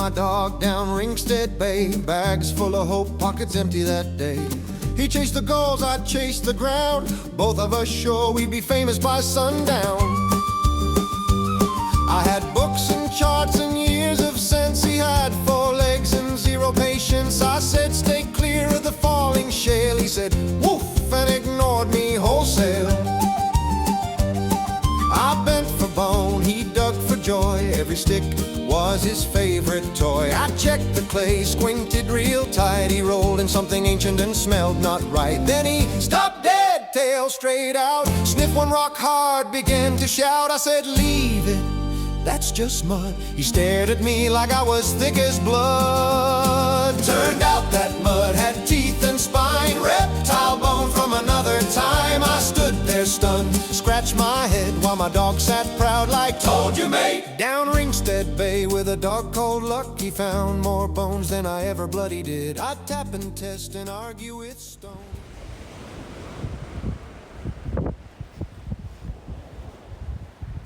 my dog down Ringstead Bay. Bags full of hope, pockets empty that day. He chased the gulls, I chased the ground. Both of us sure we'd be famous by sundown. I had books and charts and years of sense. He had 4 legs and 0 patience. I said, stay clear of the falling shale. He said, woof, and ignored me wholesale. I bent for bone, he dug for joy. Every stick was his favorite toy. I checked the clay, squinted real tight. He rolled in something ancient and smelled not right. Then he stopped dead, tail straight out. Sniffed one rock hard, began to shout. I said, leave it, that's just mud. He stared at me like I was thick as blood. Turned out that mud had teeth and spine, reptile bone from another time. I stood there stunned, scratched my head while my dog sat proud like, told you mate. Down Ringstead Bay with a dog called Luck, he found more bones than I ever bloody did. I'd tap and test and argue with stone.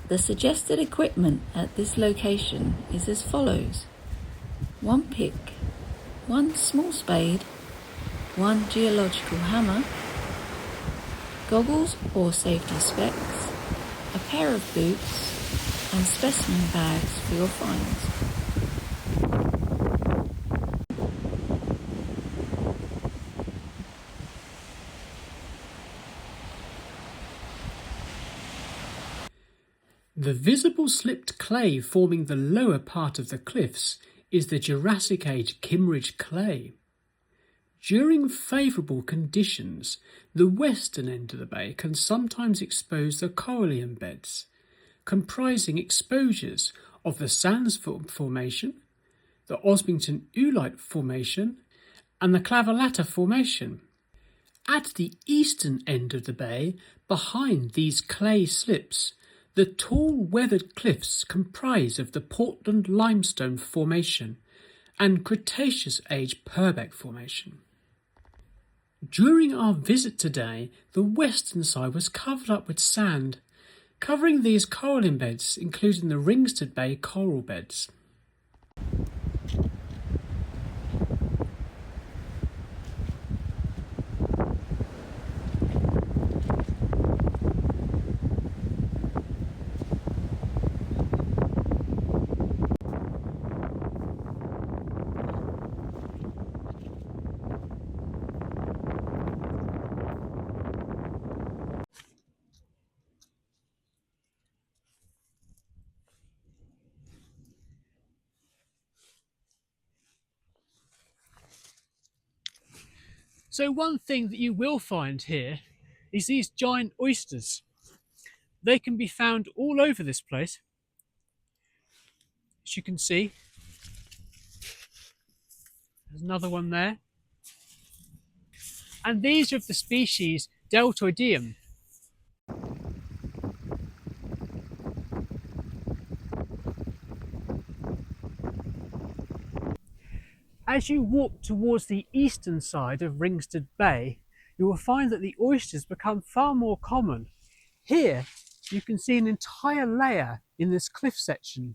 The suggested equipment at this location is as follows: 1 pick, 1 small spade, 1 geological hammer, goggles or safety specs, a pair of boots, and specimen bags for your finds. The visible slipped clay forming the lower part of the cliffs is the Jurassic Age Kimmeridge Clay. During favourable conditions, the western end of the bay can sometimes expose the Corallian beds, comprising exposures of the Sands Formation, the Osmington Oolite Formation, and the Clavellata Formation. At the eastern end of the bay, behind these clay slips, the tall weathered cliffs comprise of the Portland Limestone Formation and Cretaceous Age Purbeck Formation. During our visit today, the western side was covered up with sand, covering these coralline beds, including the Ringstead Bay coral beds. So one thing that you will find here is these giant oysters. They can be found all over this place. As you can see, there's another one there. And these are of the species Deltoideum. As you walk towards the eastern side of Ringstead Bay, you will find that the oysters become far more common. Here, you can see an entire layer in this cliff section.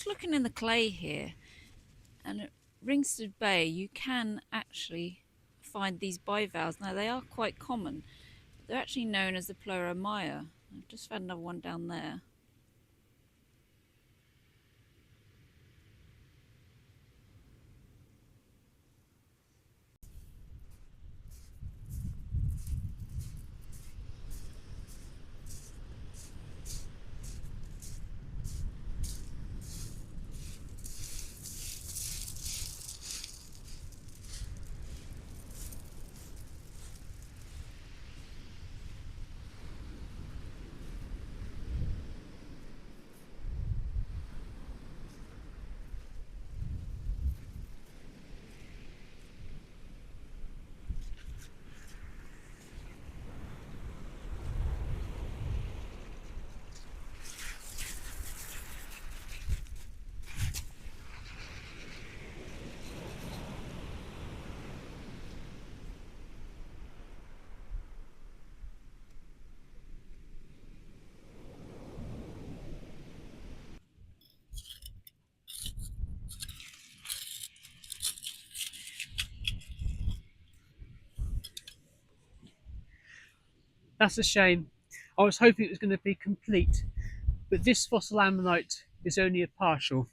just looking in the clay here, and at Ringstead Bay you can actually find these bivalves. Now they are quite common. They're actually known as the pliosaur. I've just found another one down there. That's a shame. I was hoping it was going to be complete, but this fossil ammonite is only a partial.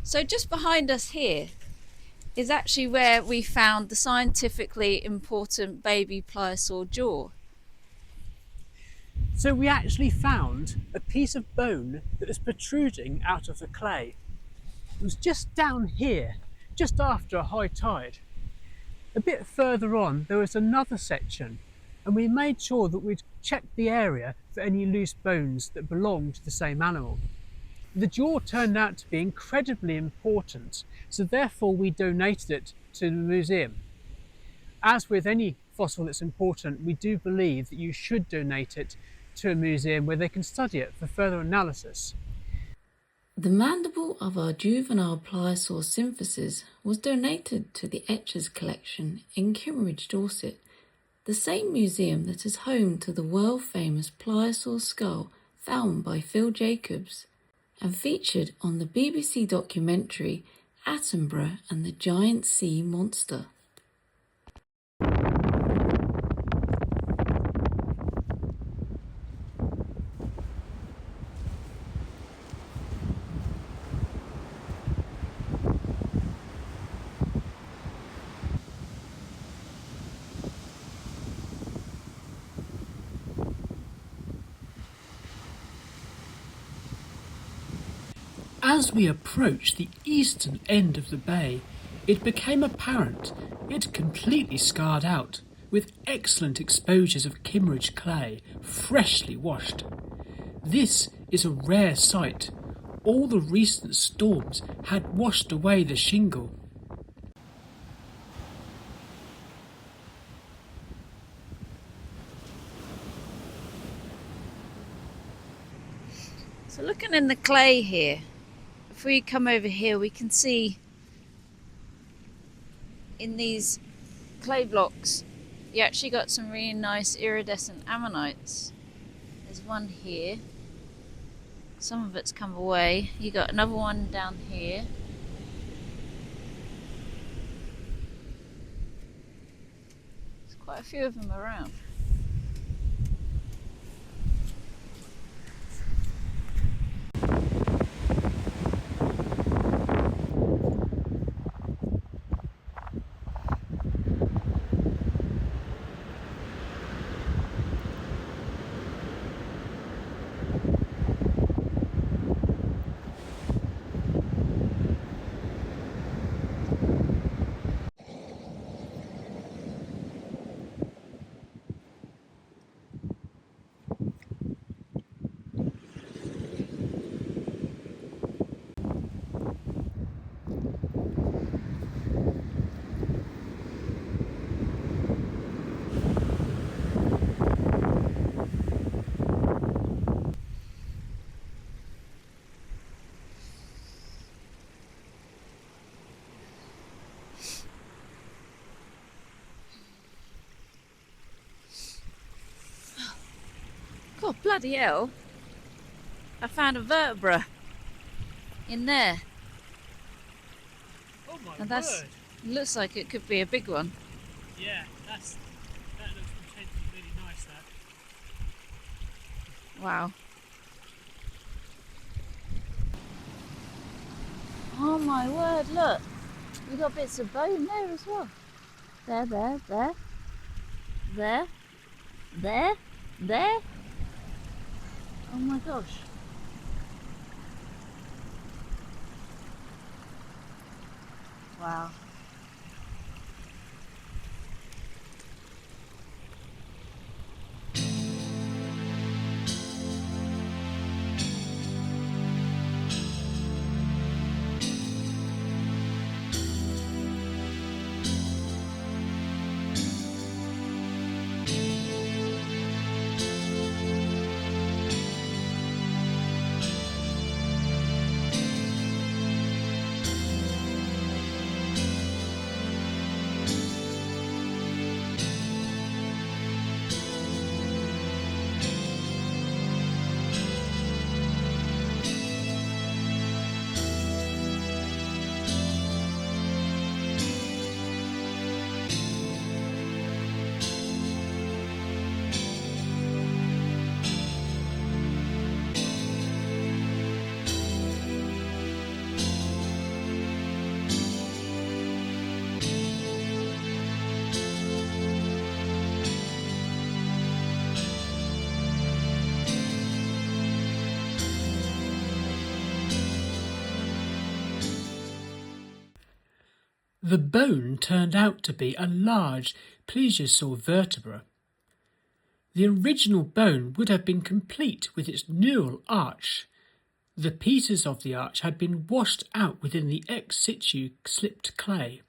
So just behind us here is actually where we found the scientifically important baby pliosaur jaw. So we actually found a piece of bone that was protruding out of the clay. It was just down here, just after a high tide. A bit further on there was another section, and we made sure that we'd checked the area for any loose bones that belonged to the same animal. The jaw turned out to be incredibly important, so therefore we donated it to the museum. As with any fossil that's important, we do believe that you should donate it to a museum where they can study it for further analysis. The mandible of our juvenile pliosaur symphysis was donated to the Etchers collection in Kimmeridge, Dorset, the same museum that is home to the world-famous pliosaur skull found by Phil Jacobs and featured on the BBC documentary Attenborough and the Giant Sea Monster. As we approached the eastern end of the bay, it became apparent it completely scarred out, with excellent exposures of Kimmeridge clay, freshly washed. This is a rare sight. All the recent storms had washed away the shingle. So looking in the clay here, if we come over here, we can see in these clay blocks you actually got some really nice iridescent ammonites. There's one here, some of it's come away. You got another one down here. There's quite a few of them around. Oh, bloody hell. I found a vertebra in there. Oh my And word! looks like it could be a big one. Yeah, that looks potentially really nice. That. Wow. Oh my word, look. We've got bits of bone there as well. There. Oh my gosh. Wow. The bone turned out to be a large pliosaur vertebra. The original bone would have been complete with its neural arch. The pieces of the arch had been washed out within the ex situ slipped clay.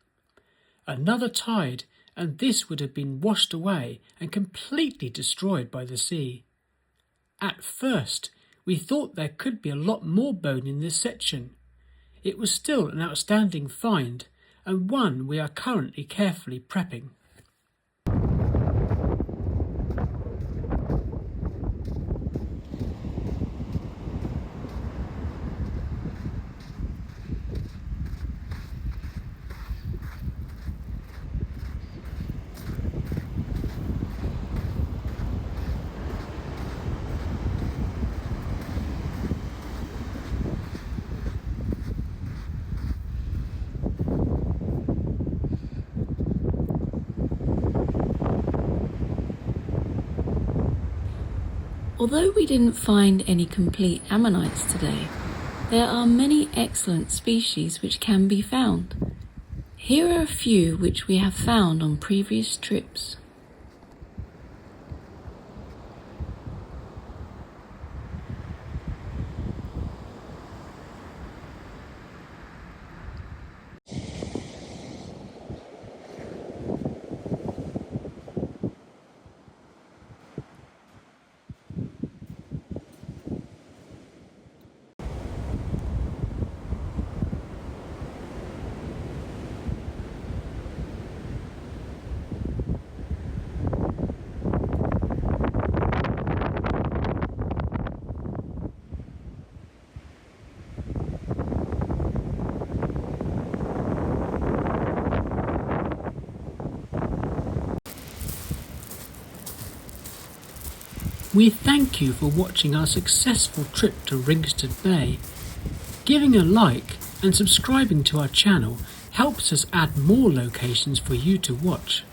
Another tide, and this would have been washed away and completely destroyed by the sea. At first, we thought there could be a lot more bone in this section. It was still an outstanding find, and one we are currently carefully prepping. Although we didn't find any complete ammonites today, there are many excellent species which can be found. Here are a few which we have found on previous trips. We thank you for watching our successful trip to Ringstead Bay. Giving a like and subscribing to our channel helps us add more locations for you to watch.